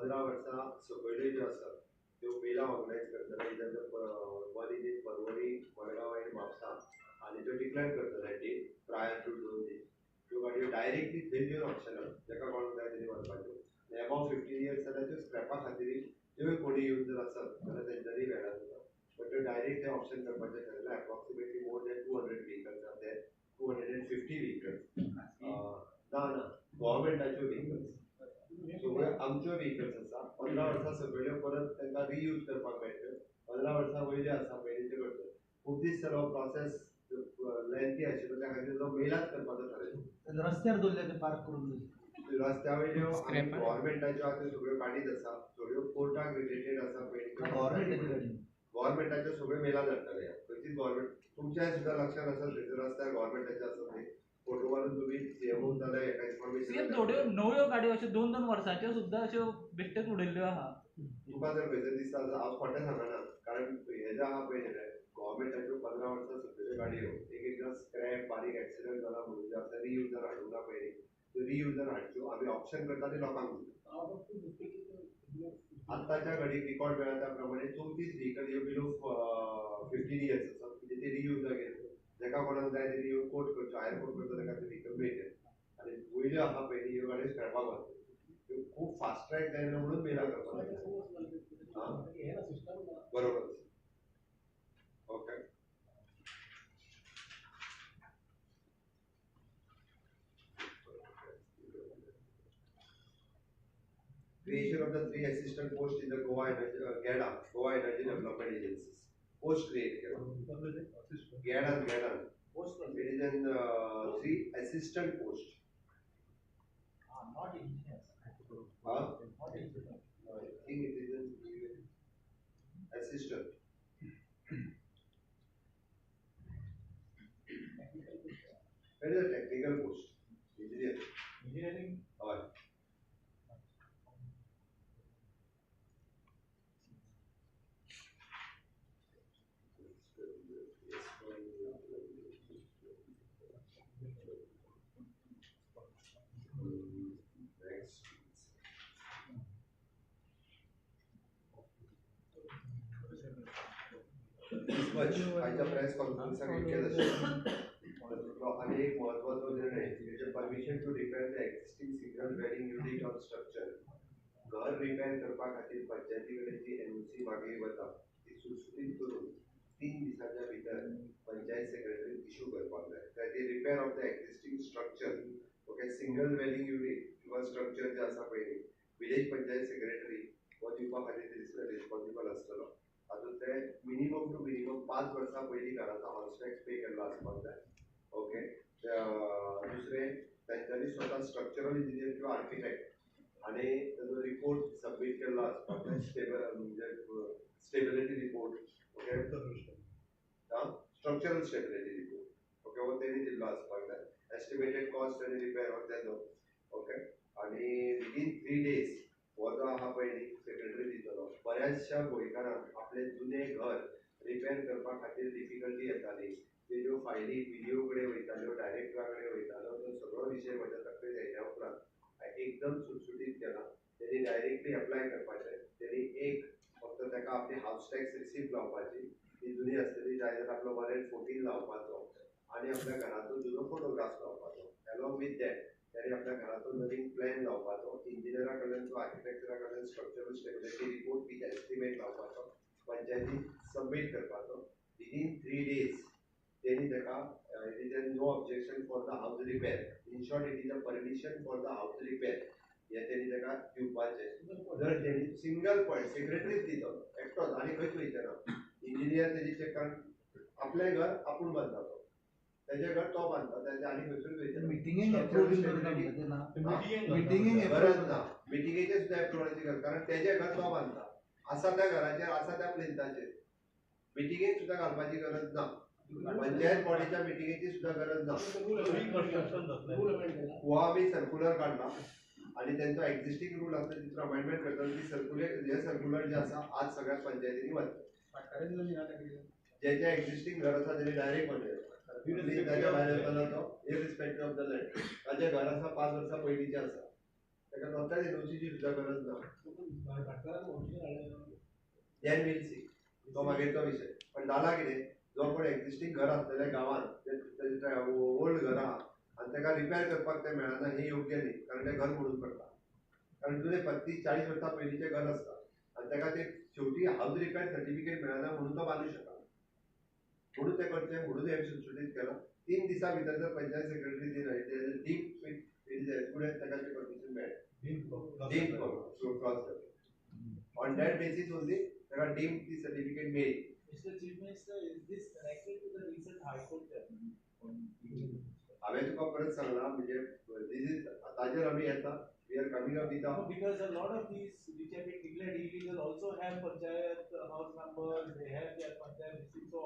15 वर्सां सकयल्यो ज्यो आसा त्यो मेला ऑर्गनायज करतले one in Porvorim Madgaon and Mapusa आनी त्यो डिक्लेअर करतले डेट प्रायर टू 2 days. त्यो गाडयो डायरेक्टली थंय घेवन ऑप्शनल जेका कोणाक जाय तरी व्हरपाच्यो एबाव 15 years जाल्यार त्यो स्क्रॅपा खातीर त्यो कोणी येवन जर आसत जाल्यार तेंच्यांनी मेळा जाता बट त्यो डायरेक्ट ते ऑप्शन करपाचें ठरयलां approximately more than 200 vehicles are there 250 vehicles ना गव्हर्मेंटाच्यो व्हेकल्स सगळ्यो आमच्यो व्हेकल्स आसा 15 वर्सां सकयल्यो परत तांकां रियूज करपाक मेळटल्यो 15 वर्सां वयल्यो आसा पयलींच्यो करतल्यो खूब दीस जालो प्रोसेस लेंथी आशिल्लो त्या खातीर तो मेलाच करपाचो थारायलो रस्त्यार दवरले ते पार्क करून रस्त्या वयल्यो आनी गव्हर्मेंटाच्यो आतां सगळ्यो गाडीच आसा सगळ्यो कोर्टाक रिलेटेड आसा पयलीं गव्हर्मेंटाच्यो सगळ्यो मेला धाडटले खंयचीच गव्हर्मेंट तुमच्या सुद्दां लक्षात आसत थंयसर रस्त्यार गव्हर्मेंटाचे आसत न्ही फोटो मारून तुम्ही सीएमओ जाल्यार हेका इन्फॉर्मेशन थोड्यो नव्यो गाडयो अश्यो 2-2 वर्सांच्यो सुद्दां अश्यो बेश्टेच उडयल्ल्यो आहा तुका जर खंयसर दिसता हांव खोटें सांगना कारण हे जे आहा पळय गव्हर्मेंटाच्यो 15 वर्सां सकयल्यो गाडयो एकदां स्क्रॅप बारीक एक्सिडंट जाला म्हणून जे आसा रियुजर हाडूंक ना पळय त्यो रियुजर हाडच्यो आमी ऑप्शन करता ते लोकांक आतांच्या घडीक रिकॉर्ड मेळ्ळा त्या प्रमाणे 34 व्हेकल ह्यो बिलो 15 years आसा म्हणजे ते रियुजर घेतले जेका कोणाक जाय तरी येवन कोर्ट करच्यो हायर कोर्ट करता तेका ते व्हेकल मेळटले आनी वयल्यो आहा पळय ह्यो गाडयो स्क्रॅपाक व्हरतल्यो त्यो खूब फास्ट ट्रॅक जायना म्हणून मेला करपाक बरोबर okay creation of the 3 assistant posts in the Goa Energy Development Agencies. Post create GADA. It is an 3 assistant post. Not engineers. Not engineers. I think it is an assistant. It is a technical post. Engineering. आयच्या press कॉन्फरन्साक इतकेच आणि एक महत्वाचो निर्णय permission to repair the existing single dwelling unit of structure घर repair करपा खातीर पंचायती कडेन जी एनओसी मागली वता ती सुटसुटीत करून 3 दिसांच्या भितर पंचायत सेक्रेटरी इश्यू करपाक जाय ती repair of the existing structure okay single dwelling unit किंवा स्ट्रक्चर जे आसा पळय विलेज पंचायत सेक्रेटरी हो दिवपा खातीर रिस्पॉन्सिबल आसतलो हातूंत ते मिनिमम टू मिनिमम 5 वर्सां पयलीं घराचो हाऊस टॅक्स पे केल्लो आसपाक जाय ओके दुसरें तांच्यांनी स्वता स्ट्रक्चरल इंजिनियर किंवा आर्किटेक्ट आनी ताजो रिपोर्ट सबमीट केल्लो आसपाक जाय म्हणजे stability report okay structural stability report okay हो तेणी दिल्लो आसपाक जाय एस्टिमेटेड कॉस्ट आनी रिपेअर हो तेजो ओके आनी विदीन 3 days हो जो आहा पळय सेक्रेटरी दितलो बऱ्याचशा गोंयकारांक आपलें जुनें घर रिपेअर करपा खातीर डिफिकल्टी येताली तेज्यो फायली व्हिडिओ कडेन वयताल्यो डायरेक्टरा कडेन वयतालो तो सगळो विशय म्हज्या तकलेंत येयल्या उपरांत एकदम सुटसुटीत केला तेणी डायरेक्टली एप्लाय करपाचें तेणी एक फक्त ताका आपली हाऊस टॅक्स रिसिप्ट लावपाची ती जुनी आसतली जाय जाल्यार आपलो 114 लावपाचो आनी आपल्या घराचो जुनो फोटोग्राफ लावपाचो अलॉंग विथ दॅट त्याने आपल्या घराचो नवीन प्लॅन लावपाचो इंजिनियरा कडल्यान किंवा आर्किटेक्चरा कडल्यान structural stability report with estimate लावपाचो पंचायतीक सबमीट करपाचो विदीन 3 days तेणी ताका it is no objection for the house repair in short it is a permission for the house repair हे तेणी ताका दिवपाचें जर तेणी सिंगल पॉयंट सेक्रेटरीच दितलो एकटोच आनी खंयच वयचे ना इंजिनियर तेजी चेक कारण आपलें घर आपूण बांदतालो तेजे घर तो बांदता तेजे आनी खंयसून वयचे मिटिंगेक गरज ना मिटिंगेचे सुद्दां एप्रुवलाची गरज कारण तेजे घर तो बांदता आसा त्या घराचेर आसा त्या प्लेन्थाचेर मिटिंगेक सुद्दां घालपाची गरज ना पंचायत बॉडीच्या मिटिंगेची सुद्दां गरज ना हो आमी सर्क्युलर काडला आणि त्यांचा एक्झिस्टिंग रूल आसा तितून अमेंडमेंट करता ती सर्क्युलर जे आसा आज सगळ्या पंचायतींनी वता ज्याच्या एक्झिस्टिंग घर आसा तेणी डायरेक्ट म्हणजे ताच्या भायर येताना तो इररिस्पेक्टिव्ह ऑफ द लँड ताजें घर आसा 5 वर्सां पयलींचें आसा ताका नोट्याच एनओसीची सुद्दां गरज ना देन वील सी तो मागीरचो विषय पण जाला कितें जो कोण एक्झिस्टिंग घर आसलेल्या गांवांत ओल्ड घर आहा आनी ताका रिपेर करपाक तें मेळना हें योग्य न्ही कारण तें घर मोडून पडटा कारण तुजें 35-40 वर्सां पयलींचें घर आसता आनी ताका तें शेवटी हावज रिपेर सर्टिफिकेट मेळना म्हणून तो बांदूंक शकना म्हणून तें करचें म्हणून हें सुटसुटीत केलां 3 दिसां भितर जर पंचायत सेक्रेटरी दिना डीप फुडें ताका तें परमिशन मेळटा डीप क्रॉस करता on that basis only ताका डीम ती सर्टिफिकेट मेळ्ळी Mr. Chief Minister, is this connected to the recent High Court judgment? हांवें तुका परत सांगलां म्हणजे दीस इज ताजेर आमी येता we are coming up with No, because a lot of these which have been declared illegal also have panchayat house numbers, they have their panchayat receipts. So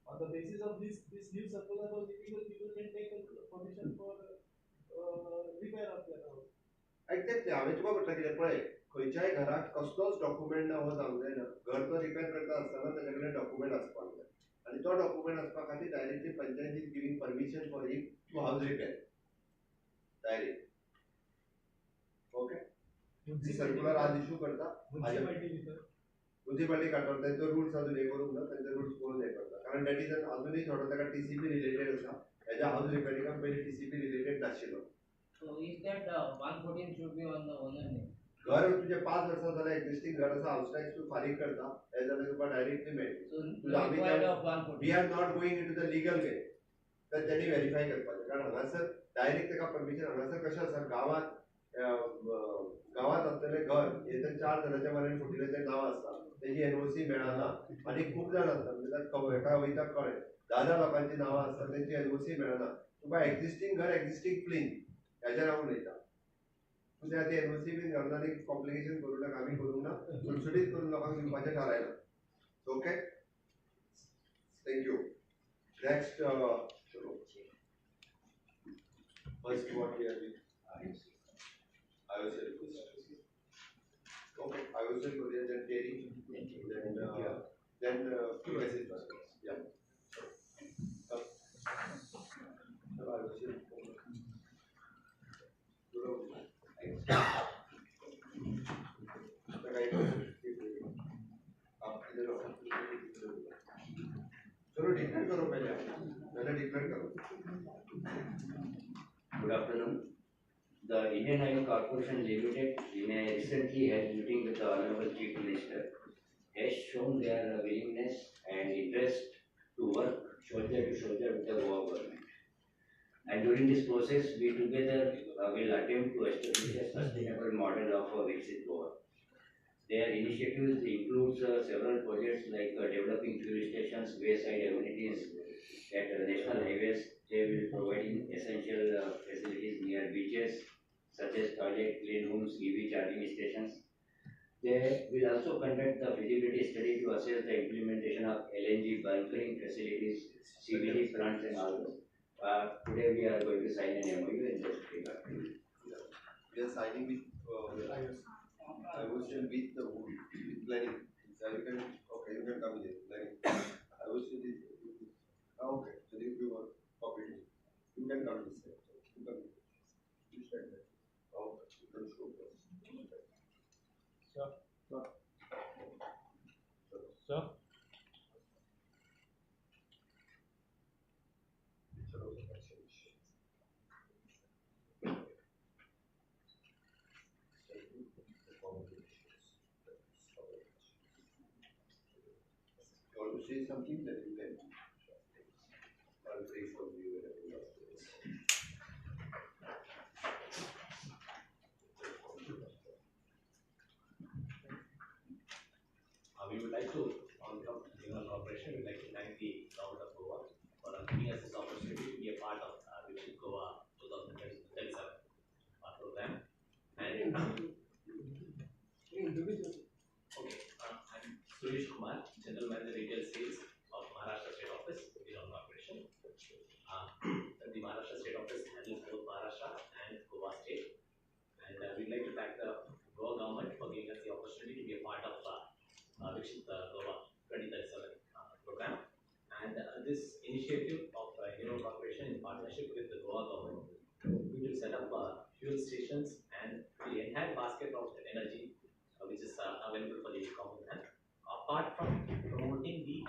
on the basis of this new circular was illegal, people can take a permission for repair of their house. Exactly हांवें तुका म्हटलें कितें पळय खंयच्याय घराक कसलोच document हो जावंक जायना घर तो रिपेर करता आसतना ताजे कडेन डॉक्युमेंट आसपाक जाय आनी तो डॉक्युमेंट आसपा खातीर directly panchayat is giving permission for him to house repair direct okay ती सर्क्युलर आज इश्यू करता म्युनिसिपालिटी काडटा तेंचो रुल्स अजून हे करूंक ना तेंचे रुल्स पळोवन हे करता कारण दॅट इज अजूनय थोडो ताका टीसीपी रिलेटेड आसा हेज्या हावज रिपेरिंगाक पयलीं टीसीपी रिलेटेड नाशिल्लो So is that 114 should be on the owner name? घर तुझे 5 वर्सां जाल्यार एक्झिस्टिंग घर आसा हाऊस टॅक्स तूं फारीक करता हे जाल्यार तुका डायरेक्टली मेळटा So तुला no आमी required of 114. We are not going into the legal way तर त्यांनी व्हेरीफाय करपाचें कारण हांगासर डायरेक्ट ताका परमिशन हांगासर कशें आसा गांवांत असलेलें घर हे तर 4 जाणांच्या वरान फुटिल्लें नांव आसता तेजी एनओसी मेळना आनी खूब जाण आसता म्हणजे हेका वयता कळ्ळें 10 लोकांची नांवां आसता तेंची एनओसी मेळना तुका एक्झिस्टिंग घर एक्झिस्टिंग प्लेन हेज्या नांवान उलयता तुझ्या ते एनओसी बीन घालून आनी कॉम्प्लिकेशन करूं नाका आमी करूंक ना सुटसुटीत करून लोकांक दिवपाचें थारायलां okay thank you next first what we are IOCL okay IOCL Korean then Terry then message yeah चलो डिक्लेयर करो पहले डिक्लेयर करो Good afternoon. The Indian Oil Corporation Limited, in a recently held meeting with the Honorable Chief Minister, has shown their willingness and interest to work shoulder to shoulder with the Goa government. And during this process, we together will attempt to establish a sustainable model of Viksit Goa. Their initiatives includes several projects like developing fuel stations, wayside amenities at national highways. They will provide essential facilities near beaches, such as toilet, clean rooms, EV charging stations. They will also conduct the feasibility study to assess the implementation of LNG bunkering facilities, CBG plants and all those. Today we are going to sign an MOU in this regard. We are signing with IOCL with the planning. So you can okay, you can come here. Planning. IOCL is okay. So if you want copy, you can come this way. You can you stand there. Okay, you can show us. Sir. Sir. You want to say something that you can I'll pray for you and everyone else. We would like to, on behalf of the General Corporation, we would like to thank the Government of Goa for giving us this opportunity to be a part of Viksit Goa 2037 program. And okay, I'm Suresh Kumar, General Manager Retail Sales of Maharashtra State Office, General Corporation. The Maharashtra State Office handles both Maharashtra and Goa State. And we'd like to thank the Goa government for giving us the opportunity to be a part of Viksit Goa 2037 program. And this initiative of General Corporation in partnership with the Goa government, we will set up fuel stations and the entire basket of energy which is available for the common man. Apart from promoting the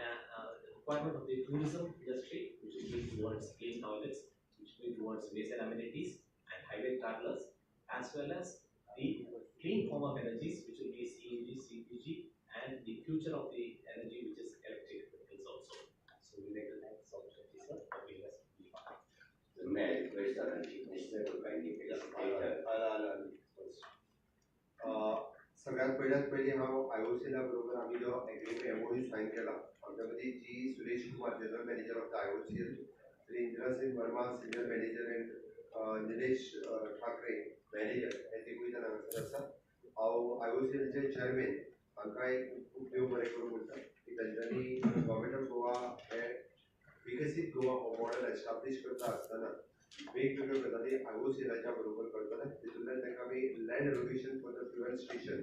requirement of the tourism industry, which will be towards clean toilets, which will be towards waste and amenities and highway travelers, as well as the clean form of energies, which will be CNG, CPG, and the future of the energy, which is electric vehicles also. So we like to thank the opportunity, sir, for giving us the part. So may I request our Chief Minister to kindly facilitate सगळ्यात पहिली हांव आयओसीला बरोबर आम्ही जो MOU sign केला आमच्या मदीं जी Suresh Kumar general manager of the IOCL, Shri Indira Singh Verma senior manager and Nilesh Thakare manager हे तिगूय जाण हांगासर आसा. हांव आयओसीएलचे चेअरमॅन हांकां एक खूब देव बरें करूं म्हणटा की तांच्यांनी गव्हर्मेंट ऑफ गोवा हे विकसीत गोवा हो मॉडेल एस्टाब्लीश करता आसतना वेगवेगळ्यो गजाली आयओसीएलाच्या बरोबर करतले. तितूंतल्यान तांकां आमी land allocation for the fuel station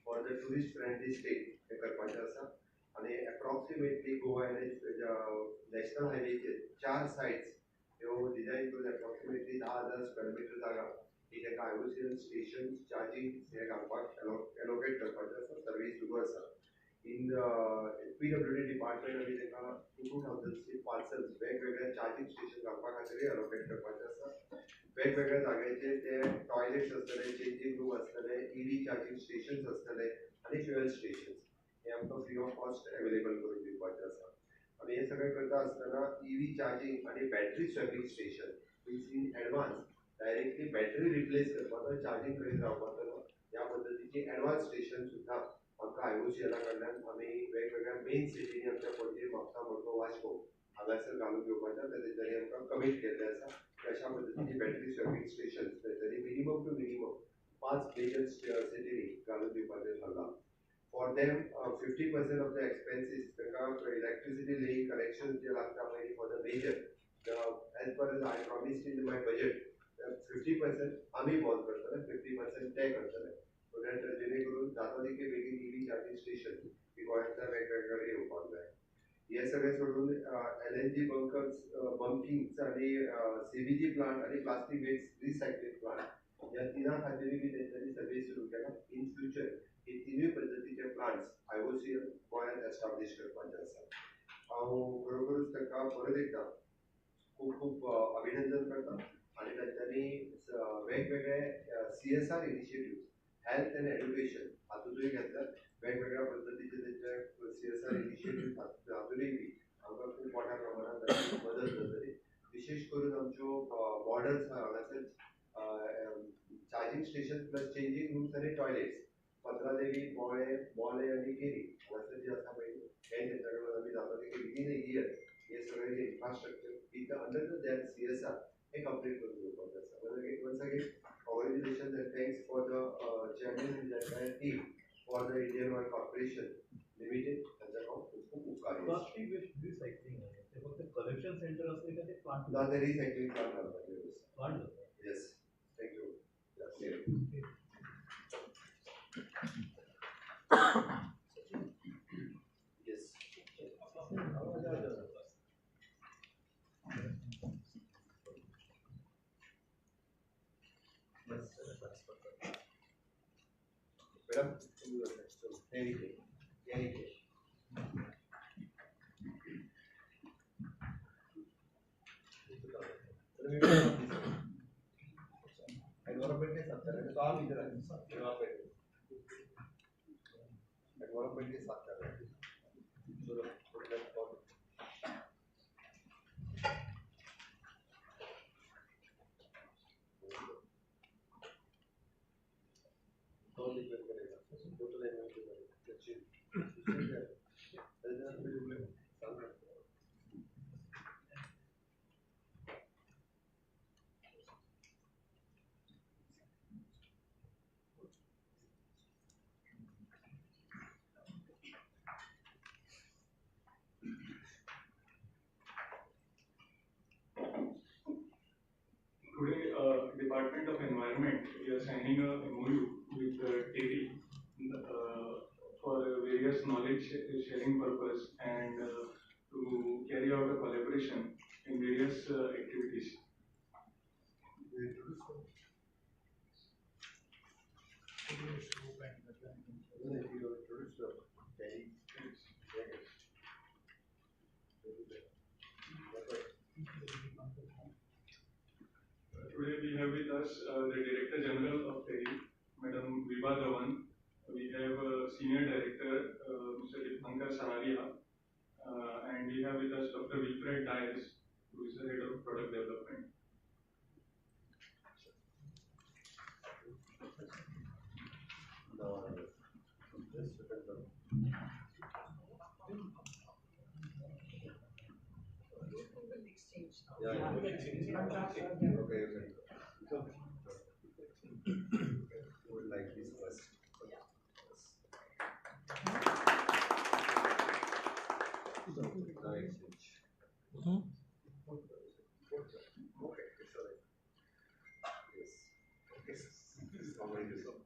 for the tourist friendly state हे करपाचें आसा. आनी एप्रॉक्सिमेटली गोवा नॅशनल हायवेचेर 4 सायट्स ह्यो डिझायन करून एप्रॉक्सिमेटली 10,000 स्क्वेअर मिटर जागा ही तांकां आयओसीएल स्टेशन चार्जींग हे घालपाक एलोकेट करपाचें आसा. सर्वीस सुरू आसा. इन PWD डिपार्टमेंट आमी तांकां 2,000 पार्सल्स वेगवेगळ्या चार्जींग स्टेशन घालपा खातीर एलोकेट करपाचें आसा. वेगवेगळ्या जाग्याचेर ते टॉयलेट्स आसतले, चेंजिंग रूम आसतले, EV चार्जींग स्टेशन्स आसतले आनी फ्युएल स्टेशन्स हे आमकां फ्री ऑफ कॉस्ट अवेलेबल करून दिवपाचें आसा. आनी हे सगळें करता आसतना EV चार्जींग आनी battery swapping station means in advance directly battery replace करपाचो चार्जींग करीत रावपाचो ह्या पद्दतीची एडवान्स स्टेशन सुद्दां आमकां आयओसीएला कडल्यान आमी वेगवेगळ्या मेन सिटीनी आमच्या पणजी, म्हापसा, मडगांव, वास्को हांगासर घालून घेवपाचें तेंच्यांनी आमकां कमीट केल्लें आसा. अशा पद्दतीची बॅटरी स्वॅपिंग स्टेशन तेंच्यांनी मिनिमम टू मिनिमम 5 मेजर सिटीनी घालून दिवपाचें थारलां. For them 50% of the expenses तांकां इलेक्ट्रिसिटी लेयिंग कनेक्शन जे लागता पळय for the major as per as I promised in my budget 50% आमी बॉल करतले, 50% ते करतले. जेणे करून जाता तितके बेगीन EV चार्जिंग स्टेशन ही गोंयांतल्या वेगवेगळे येवपाक जाय. हे सगळें सोडून LNG बंकिंग्स आनी CBG प्लांट आनी प्लास्टीक वेस्ट रिसायकलिंग प्लांट ह्या तिना खातीर बी तेंच्यांनी सर्वीस सुरू केला. इन फ्युचर हे तिनूय पद्दतीचे प्लांट्स आयओसीएल गोंयांत एस्टाब्लीश करपाचे आसा. हांव खरोखरूच तांकां परत एकदां खूब खूब अभिनंदन करता आनी तांच्यांनी वेगवेगळे CSR initiative health and education हातूंतूय घेतल्यात. वेगवेगळ्या पद्दतीचे तेंचे CSR इनिशिएटिव्ह हातूंतूय बी आमकां खूब मोठ्या प्रमाणांत मदत जातली. विशेश करून आमच्यो बॉर्डर्स हांगासर charging station plus changing rooms आनी टॉयलेट्स पत्रादेवी, बोळे आनी केरी हांगासर जे आसा पळय हे तेंच्या कडल्यान आमी जाता तितके विदीन अ इयर हे सगळे जे infrastructure with under that CSR हे कंप्लीट करून घेवपाचें आसा. Once again congratulations and thanks for the chairman and the entire team for the Indian Oil Corporation Limited and the खूप उपकार. प्लास्टिक वेस्ट रिसायकलिंग ते फक्त कलेक्शन सेंटर असते का ते प्लांट ना ते रिसायकलिंग प्लांट घालपाचें व्यवस्था. Plant yes thank you. Yes environment के साथ चल रहे हैं तो आप इधर आइए एनवायरमेंट के साथ चल रहे हैं. Today, Department of Environment, we are signing a MOU with TERI for various knowledge sharing purpose and to carry out a collaboration in various activities. the Director General of TERI, Madam Vibha Dhawan. We have Senior Director, Mr. Dipankar Sararia, and we have with us Dr. Wilfred Dias, who is the Head of Product Development. Yeah, okay, who would like this first? The exchange. Okay, it's all right. Yes. Yes. Congratulations.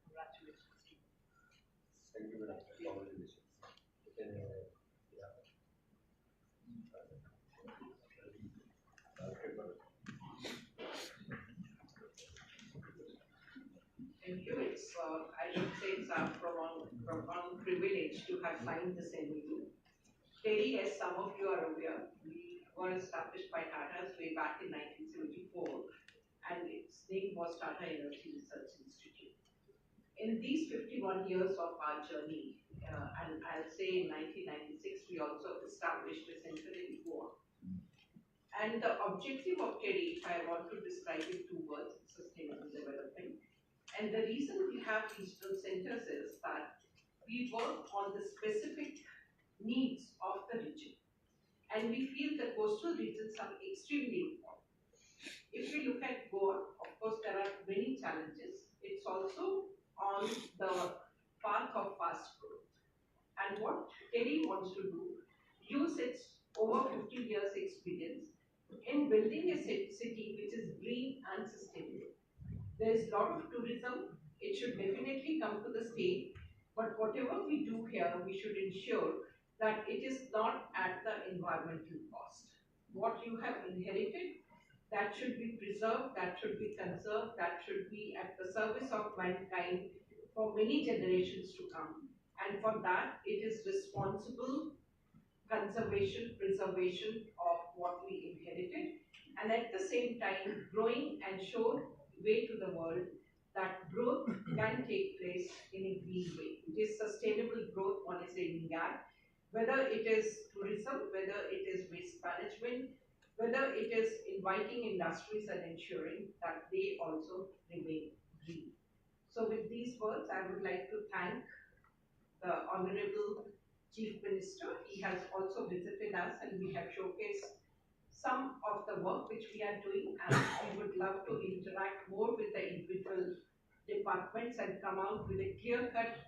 Congratulations. Thank you, madam. Congratulations. You can, yeah. Okay, madam. Thank you. I should say it's a profound privilege to have signed this MOU. TERI, as some of you are aware, we were established by Tata's way back in 1974, and its name was Tata Energy Research Institute. In these 51 years of our journey, and I'll say in 1996, we also established a center in Goa. And the objective of TERI, if I want to describe in 2 words, sustainable development. And the reason we have regional centers is that we work on the specific needs of the region. And we feel the coastal regions are extremely important. If we look at Goa, of course, there are many challenges. It's also on the path of fast growth. And what TERI wants to do, use its over 50 years experience in building a city which is green and sustainable. There is a lot of tourism, it should definitely come to the state, but whatever we do here, we should ensure that it is not at the environmental cost. What you have inherited, that should be preserved, that should be conserved, that should be at the service of mankind for many generations to come. And for that, it is responsible conservation, preservation of what we inherited, and at the same time, growing and show way to the world that growth can take place in a green way. It is sustainable growth, one is aiming at, whether it is tourism, whether it is waste management, whether it is inviting industries and ensuring that they also remain green. So with these words, I would like to thank the Honorable Chief Minister. He has also visited us and we have showcased some of the work which we are doing, and we would love to interact more with the individual departments and come out with a clear-cut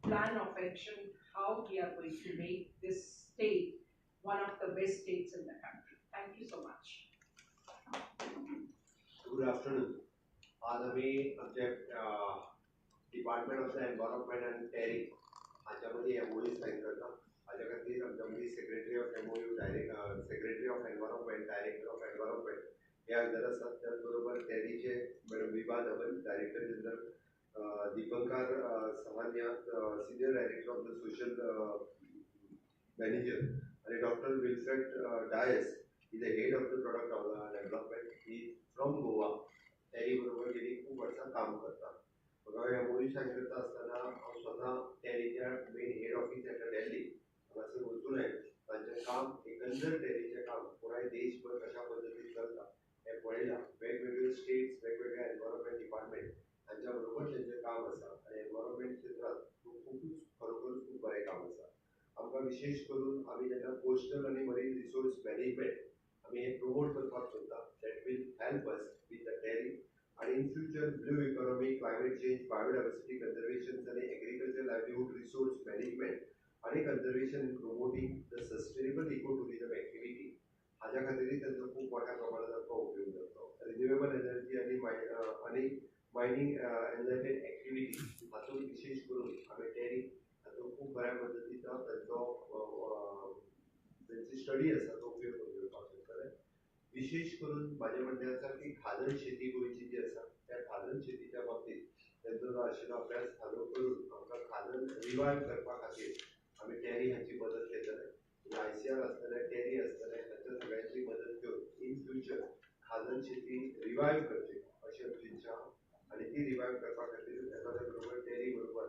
plan of action how we are going to make this state one of the best states in the country. Thank you so much. Good afternoon. आज आम्ही आमच्या department of the environment and TERI हाच्यामध्ये MOU sign करता. हाच्या खातीर आमच्यामध्ये secretary of MOU, secretary of environment, director of environment हे हजर असतात. त्याचबरोबर TERIचे madam Vibha Dhawan, director general, Dipankar Sahania, senior director of the social manager, आणि डॉक्टर विल्फ्रेड डायस, ही the head of the product development. ही फ्रॉम गोवा TERI बरोबर गेली खूप वर्सां काम करता. म्हाका MOU साइन करता आसतना हांव स्वता TERIच्या main head office at Delhi हांगासर वचून आयलो. तांचें काम, एकंदर TERIचें काम पुराय देशभर कशा पद्दतीन चलता हें पळयलां. वेगवेगळे स्टेट्स, वेगवेगळे एन्व्हायरमेंट डिपार्टमेंट हांच्या बरोबर तेंचें काम आसा, आनी एन्व्हायरमेंट क्षेत्रांत खूबच खरोखरच खूब बरें काम आसा. आमकां विशेश करून आमी जेन्ना कोस्टल आनी मरीन रिसोर्स मॅनेजमेंट आमी हें प्रमोट करपाक सोदता, that will help us with the TERI. And in future, blue economy, climate change, biodiversity conservation, and agriculture, livelihood, resource management, and conservation in promoting the sustainable ecotourism activity. हाच्या खातीर तांचो खूब मोठ्या प्रमाणात आमकां उपयोग जाता. रिन्युएबल एनर्जी आनी मायनिंग रिलेटेड एक्टिविटी हातूंत विशेष करून आमी TERI हातूंत खूब बऱ्या पद्दतीचो तांची स्टडी आसा तो उपयोग करून घेवपाक शकतले. विशेष करून माझे म्हणणे आसा की खाजण शेती गोंयची जी आसा त्या खाजण शेतीच्या बाबतीत त्यांचो जो आशिल्लो अभ्यास चालू करून आमकां खाजण रिवायव करपा खातीर आमी TERI हांची मदत घेतले. ICR आसतले, TERI आसतले, हांच्या सगळ्यांची मदत घेवन इन फ्युचर खाजन शेती रिवायव करची अशी आमची इच्छा आहा. आणि ती रिवायव करपा खातीर एखाद्या बरोबर टेरी बरोबर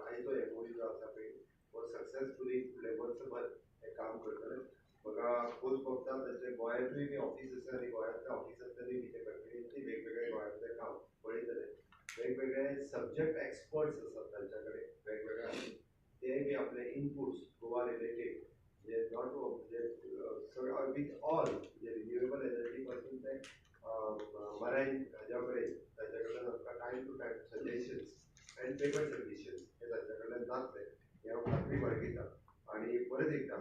आनी तो एमओयू जो आसा पळय तो सक्सेसफुली फुडें वर्सभर हें काम करतले. म्हाका खोस भोगता तशें गोंयांतूय बी ऑफीस आसा आनी गोंयांतल्या ऑफिसांतल्यानूय बी ते कंटिन्युअसली वेगवेगळे गोंयांतले काम पळयतले. वेगवेगळे सब्जेक्ट एक्सपर्ट्स आसात तांच्या कडेन वेगवेगळे ते बी आपले इनपुट्स गोवा रिलेटेड म्हणजे नॉट म्हणजे विथ ऑल म्हणजे रिन्युएबल एनर्जी पासून ते मरायन हाज्या कडेन तांच्या कडल्यान आमकां time to time suggestions and paper submissions हे तांच्या कडल्यान जातले हे हांव खात्री बाळगिता. आणि परत एकदां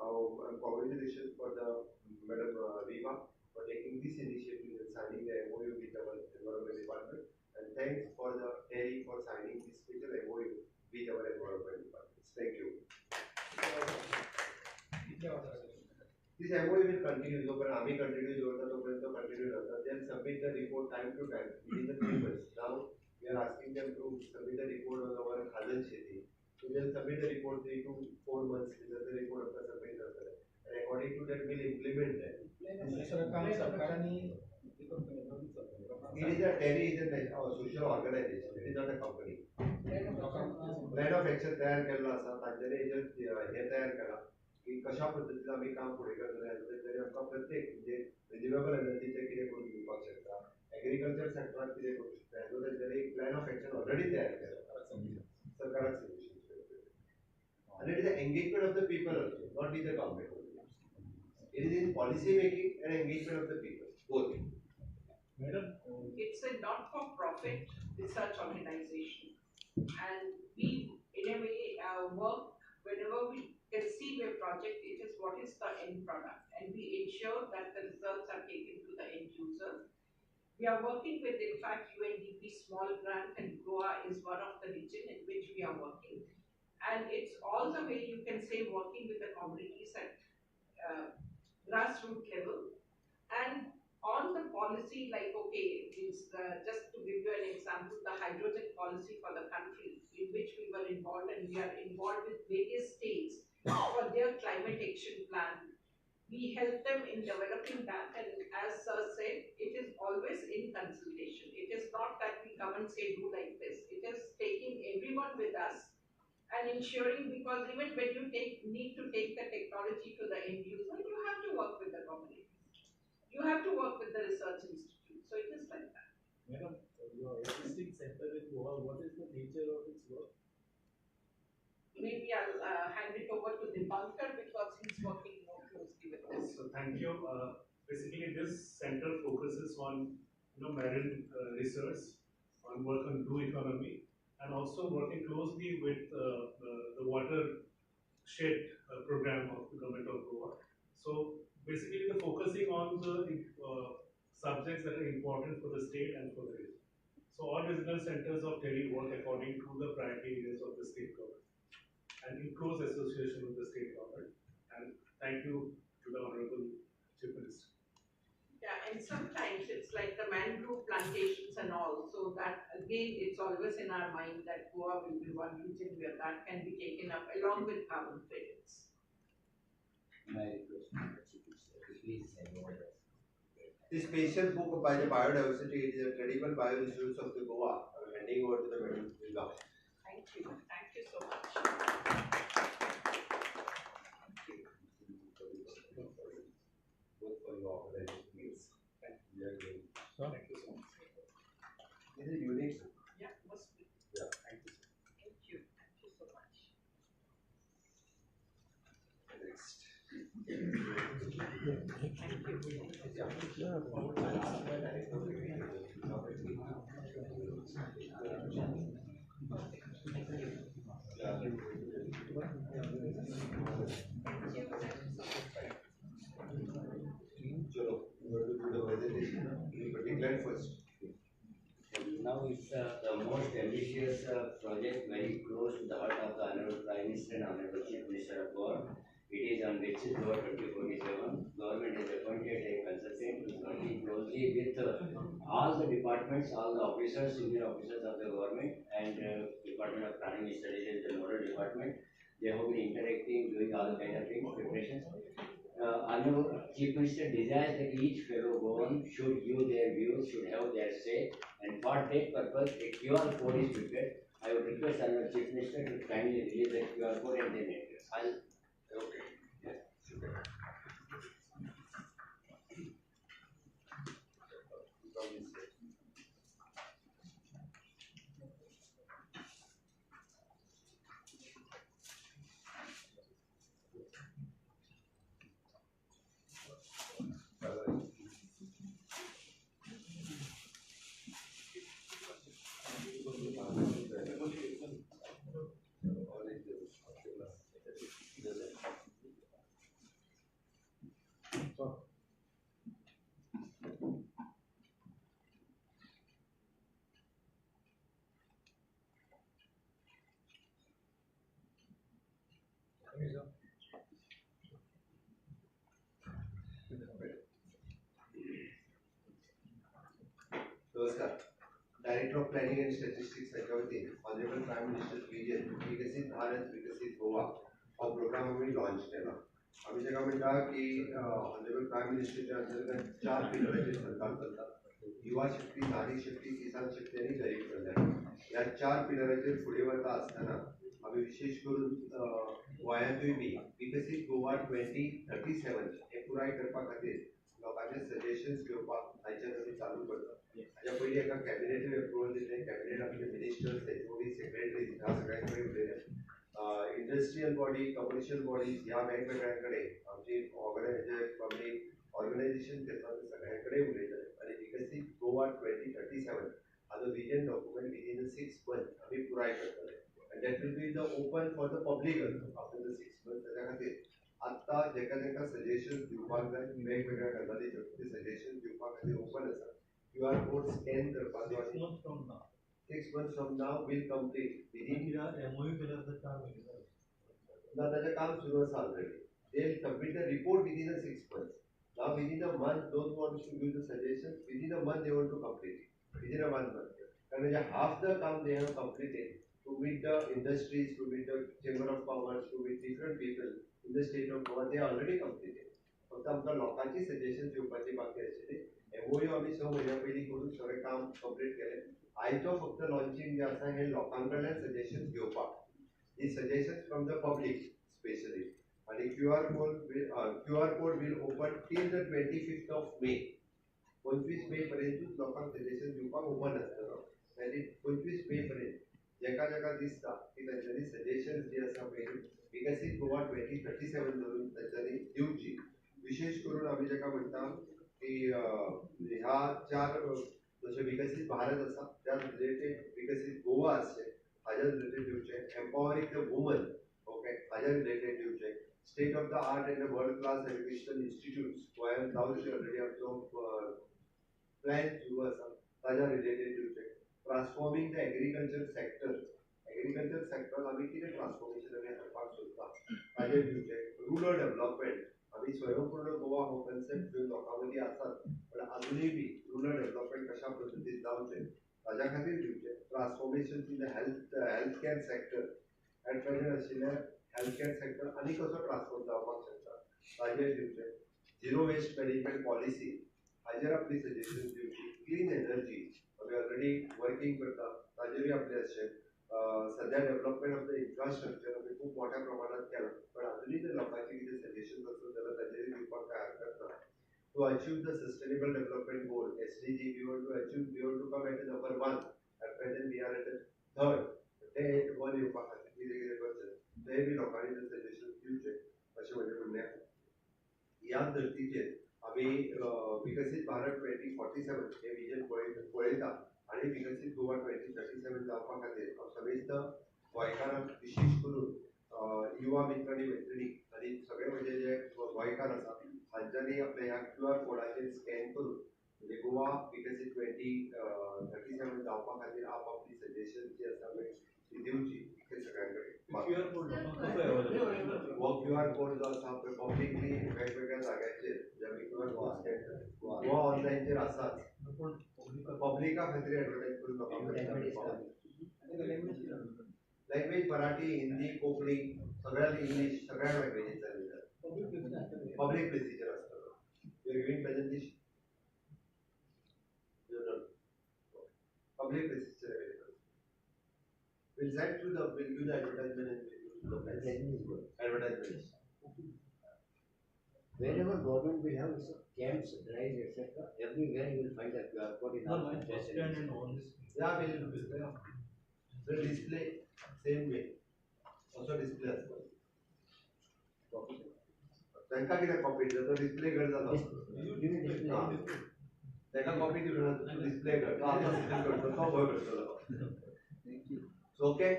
हांव कॉंग्रेच्युलेशन फॉर द मॅडम विवा for taking this initiative and signing the MOU with our environment department and thanks for the TERI for signing this special MOU with our environment department. Thank you. This MOU will continue. So, when we continue, they'll submit the report time to time within the 3 months. Now, we are asking them to submit the report on our Khazan Sheti. So, they'll submit the report 3 to 4 months. The report of the submit and according to that, we'll implement that. It is a TERI is a social organization. It is not a company. Plan of action तयार केला असा तांच्यानी हे तयार केला की कशा पद्धतीन आमी काम फुडें करतले तरी आमकां प्रत्येक म्हणजे रिन्युएबल एनर्जीचे कितें करून दिवपाक शकता एग्रीकल्चर सेक्टराक कितें करूं शकता हेजो तांच्यानी एक प्लॅन ऑफ एक्शन ऑलरेडी तयार केला सरकाराक सजेशन आनी it is the engagement of the people also not with the government it is in policy making and engagement of the people both. Madam, it's a not-for-profit research organization, and we, in a way, work whenever we conceive a project. It is what is the end product, and we ensure that the results are taken to the end user. We are working with, in fact, UNDP small grant, and Goa is one of the region in which we are working, and it's all the way you can say working with the communities at grassroots level, and on the policy, like, okay, it's just to give you an example, the hydrogen policy for the country, in which we were involved, and we are involved with various states for their climate action plan. We help them in developing that, and as Sir said, it is always in consultation. It is not that we come and say do like this. It is taking everyone with us and ensuring, because even when you need to take the technology to the end user, you have to work with the community. You have to work with the research institute. So it is like that. Madam, your existing center in Goa, what is the nature of its work? Maybe I'll hand it over to Dipankar because he's working more closely with this. So thank you. Basically, this center focuses on marine research, on work on blue economy, and also working closely with the watershed program of the government of Goa. So basically, the focusing on the subjects that are important for the state and for the region. So all regional centers of TERI work according to the priority areas of the state government and in close association with the state government. And thank you to the Honorable Chief Minister. Yeah, and sometimes it's like the mangrove plantations and all. So that again, it's always in our mind that Goa will be one region where that can be taken up along with carbon credits. My request. Please say more. This special book by the biodiversity, it is a credible bioinsurance of the Goa. I am handing over to the Madam Vilga. Thank you. Thank you so much. Both for your organization. Thank you. Thank you so much. This is unique. Yeah, must be. Yeah, thank you. Thank you. Thank you so much. Chalo, we are going to do the presentation. You declare first. Now it's the most ambitious project very close to the heart of the Honorable Prime Minister and Honorable Chief Minister of Goa. It is on Visit Law 2047. Government has appointed a consultant who is working closely with all the departments, all the officers, senior officers of the government and Department of Planning Studies and the Nodal Department. They have been interacting, doing all kind of things, preparations. Honorable Chief Minister desires that each fellow Goan should give their views, should have their say, and for that purpose, a QR code is prepared. I would request Honorable Chief Minister to kindly release the QR code and then address. Okay. Yes. Okay. नमस्कार. Director of planning and statistics ह्याच्या वतीन honourable prime minister vision विकसित भारत विकसित गोवा हा programme आम्ही launch केला. आम्ही जेका म्हणटा की ऑनरेबल प्राईम मिनिस्टरच्या अंतर्गत 4 पिलराचेर सरकार चलता. युवा शक्ती, नारी शक्ती, किसान शक्ती आणि गरीब कल्याण. ह्या 4 पिलराचेर फुडें वता आसतना आम्ही विशेष करून गोंयांतूय बी विकसित गोवा 2037 हे पुराय करपा खातीर लोकांचे सजेशन्स घेवपाक आयच्यान आमी चालू करता. हाच्या पयलीं एका कॅबिनेट अप्रुवल दिल्लें. कॅबिनेट आपले मिनिस्टर्स, एचओडी, सेक्रेटरीज ह्या सगळ्यां कडेन उलयले. इंडस्ट्रियल बॉडी, कमर्शियल बॉडीज ह्या वेगवेगळ्या कडेन आमची पब्लीक ऑर्गनायझेशन घेता सगळ्यां कडेन उलयतले आनी विकसीत गोवा 2037 हाजो विजन डॉक्युमेंट विदिन 6 months आमी पुराय करतले. And that will be the open for the public also after the 6 months. त्याच्या खातीर आत्ता जेका सजेशन्स दिवपाक जाय वेगवेगळ्या गजालींचेर ते सजेशन्स दिवपा खातीर ओपन आसा. QR कोड स्कॅन करपाचो आनी 6 months from now will complete within now त्याचें काम सुरू आसा already. They will submit the report within the 6 months. Now within a month those who want to give the suggestions within a month they want to complete it within a 1 month. And half the काम they have completed to meet the industries, to meet the chamber of commerce, to meet different people in the state of Goa, they already completed. फक्त आमकां लोकांची suggestions घेवपाची बाकी आशिल्ली. MOU आमी 6 म्हयन्या पयलीं करून सगळें काम कंप्लीट केलें. आयचो फक्त लॉन्चिंग जे आसा हें लोकां कडल्यान सजेशन्स घेवपाक. ही suggestions from the public specially. आनी QR code will open till the 25th of May. 25 मे पर्यंतूच लोकांक सजेशन दिवपाक ओपन आसतलो. आनी 25 मे पर्यंत जेका जेका दिसता की तांच्यांनी सजेशन्स जी आसा पळय विकसीत गोवा 2037 धरून तांच्यांनी दिवची. विशेष करून आमी जेका म्हणटा की ह्या 4 जशें विकसीत भारत आसा त्या रिलेटेड विकसीत गोवा आसचें हाज्या रिलेटेड दिवचें. एम्पॉवरींग द वुमन ओके हाज्या रिलेटेड दिवचें. State of the art and the world class educational institutes गोंयांत जावचे ऑलरेडी आमचो प्लॅन सुरू आसा ताज्या रिलेटेड दिवचें. ट्रान्सफॉर्मिंग द एग्रीकल्चर सेक्टर आमी कितें ट्रान्सफॉर्मेशन आमी हाडपाक सोदता ताजेर दिवचें. रुरल डेव्हलपमेंट आमी स्वयंपूर्ण गोवा हो कन्सेप्ट घेवन लोकां मदीं आसात पण अजुनूय बी रुरल डेव्हलपमेंट कशा पद्दतीन जावचें ताज्या खातीर दिवचें. Transformation in the health care sector at present आशिल्लें हेल्थ केअर सेक्टर आनी कसो ट्रान्सफॉर्म जावपाक शकता ताजेर दिवचें. झिरो वेस्ट मॅनेजमेंट पॉलिसी हाजेर आपली सजेशन्स दिवची. क्लीन एनर्जी आमी ऑलरेडी वर्किंग करता ताजेरूय आपलें आसचें. सध्या डेव्हलपमेंट ऑफ द इन्फ्रास्ट्रक्चर आमी खूब मोठ्या प्रमाणात केलां पण अजुनूय जर लोकांची कितें सजेशन्स आसत जाल्यार ताजेरूय दिवपाक काय हरकत ना. To achieve the sustainable development goal SDG we want to come at number 1. At present we are at the 3rd. ते 1 येवपा खातीर कितें कितें करचें तें बी लोकांनी जर सजेशन्स दिवचें अशें म्हजें म्हणणें आसा. ह्या धर्तीचेर आमी विकसीत भारत 2047 हे विजन पळयता आनी विकसीत गोवा 2037 जावपा खातीर समेस्त गोंयकारांक विशेष करून युवा मित्र आनी मैत्रिणी आनी सगळे म्हणजे जे गोंयकार आसा हांच्यांनी आपल्या ह्या QR कोडाचेर स्कॅन करून म्हणजे गोवा विकसीत 2037 जावपा खातीर आपआपली सजेशन्स जी आसा पळय ती दिवची ते सगळ्यां कडेन. हो QR कोड जो आसा पळय पब्लिकली वेगवेगळ्या जाग्यांचेर जे आमी गोवा ऑनलायनचेर आसात पब्लिका खातीर एडवर्टायज करून लोकांक लँग्वेज मराठी, हिंदी, कोंकणी सगळ्या इंग्लीश सगळ्या लँग्वेजींत जाता. Public procedure असतं. You're giving presentation. You're not. Public procedure available. We'll send to the, we'll give the advertisement and we'll use the price. Advertisement. Wherever government will have camps, drives, etc., everywhere you will find a QR code in our facilities. Yeah, we'll the display same way. Also display असतो. त्यांका किती copy तो display करता त्याका copy दिली display करता आता system करतो तो भय करतो. ओके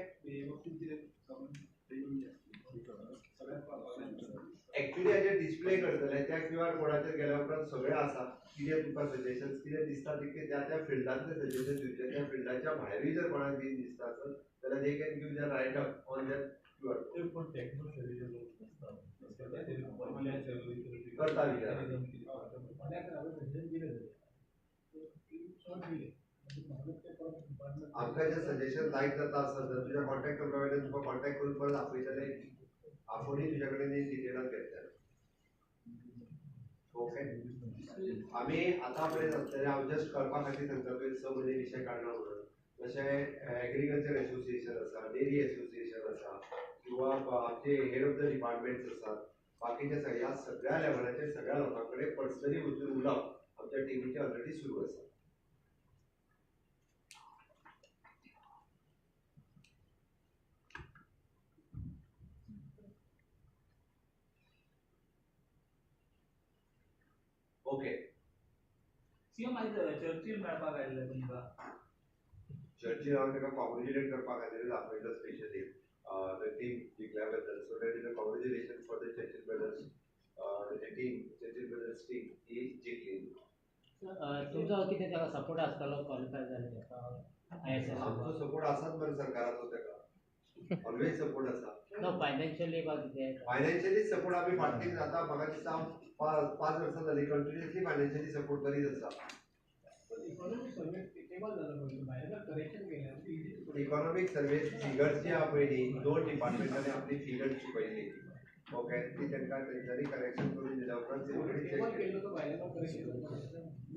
ऍक्च्युली हाचे डिस्प्ले करतले त्या QR कोडाचेर गेल्या उपरांत सगळे आसा कितें तुका सजेशन्स कितें दिसता तितके त्या त्या फिल्डांतले सजेशन दिवचे त्या फिल्डाच्या भायरूय जर कोणाक बी दिसता आसत जाल्यार they can give their write up on that QR करता विचार आमकां जे सजेशन लायक जाता आसत जर तुज्या कॉन्टॅक्ट नंबरा वयल्यान तुका कॉन्टॅक्ट करून परत आपयतले आपुणूय तुज्या कडेन डिटेलान घेतले. ओके आमी आतां पर्यंत आसतले हांव जस्ट कळपा खातीर सांगता पळय स म्हयने विशय काडना म्हणून जशें एग्रीकल्चर एसोसिएशन आसा डेरी एसोसिएशन आसा किंवा आमचे हेड ऑफ द डिपार्टमेंट्स आसात बाकीचे ह्या सगळ्या लेवलाचेर सगळ्या लोकां कडेन पर्सनली वचून उलोवप आमच्या टिमीचे ऑलरेडी सुरू आसा. ओके सीएम आयज चर्चील मेळपाक आयिल्ले तुमकां. चर्चील हांव ताका कॉंग्रेच्युलेट करपा खातीर आपयलो स्पेशली द टीम जिखल्या बद्दल so that is a congratulation for the Churchill Brothers the team Churchill Brothers team ही जिखली. तुमचो कितें ताका सपोर्ट आसतलो क्वॉलिफाय जाले आमचो सपोर्ट आसात मरे सरकाराचो ताका ऑलवेज सपोर्ट आसा. फायनान्शियली वा कितें फायनान्शियली सपोर्ट आमी फाटलीं आतां म्हाका दिसता 5 वर्सां जाली कंटिन्युअसली फायनान्शियली सपोर्ट करीत आसा. इकॉनॉमिक सर्वे टेबल झालं पाहिजे भायला करेक्शन केलं इकॉनॉमिक सर्वे फिगर्स जी आहा पयली 2 डिपार्टमेंटांनी आपली फिगर्स पयली ओके ती तांकां तेंच्यांनी करेक्शन करून दिल्या उपरांत टेबल केलं तर भायला करेक्शन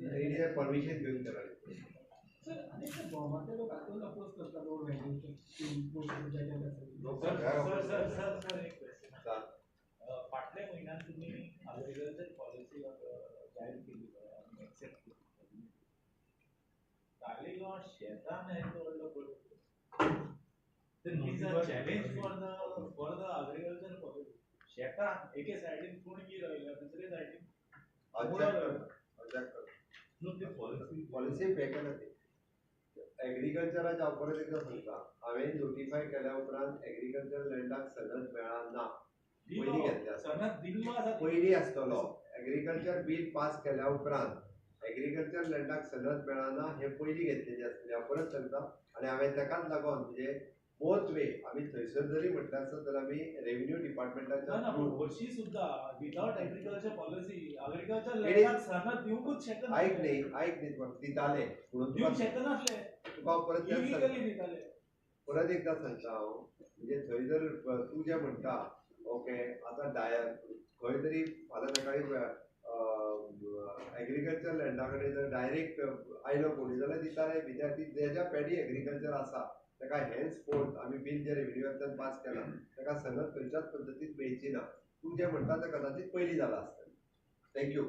तेंचे परमिशन घेवन केलं. सर अनेक गव्हर्नमेंट लोक आतून अपोज करतात रोड सर एक क्वेश्चन फाटल्या महिन्यात तुम्ही ॲग्रिकल्चर पॉलिसी जाहीर केली आणि एक्सेप्ट केली तालिगांव शेतान हें व्हडलो पडलो तर is a challenge for the agriculture policy. शेतान एके सायडीन कुणबी रावल्या दुसरे सायडीन पॉलिसी पेकना ती एग्रीकल्चराच्या परत एकदा सांगता हांवें नोटिफाय केल्या उपरांत एग्रीकल्चर लँडाक सनद मेळना पयलीं घेतल्या सनद दिल्लो आसा पयलीं आसतलो एग्रीकल्चर बील पास केल्या उपरांत एग्रीकल्चर लँडाक सनद मेळना हे पयलीं घेतलेली आसतली हांव परत सांगता आनी हांवें ताकाच लागून म्हणजे बोथ वे आमी थंयसर जरी म्हटल्यार आसत जाल्यार आमी रेव्हेन्यू डिपार्टमेंटाच्या वर्षी सुद्धा विदाउट एग्रीकल्चर पॉलिसी एग्रीकल्चर लँडाक सनद दिवंकूच शकना. ऐक न्ही दिताले म्हणून दिवंक शकनासले तुका परत इलिगली दिताले. परत एकदा सांगता हांव म्हणजे थंय जर तूं जें म्हणटा ओके आतां खंय तरी फाल्यां सकाळी एग्रीकल्चर लँडा कडेन जर डायरेक्ट आयलो कोणी जाल्यार दिताले विद्यार्थी जेज्या पॅडी एग्रीकल्चर आसा ताका हेन्स फोर्थ आमी बील जे रेव्हेन्यूंतल्यान पास केला ताका सनद खंयच्याच पद्दतीन मेळची ना. तूं जें म्हणटा तें कदाचित पयलीं जालां आसतलें. थँक्यू.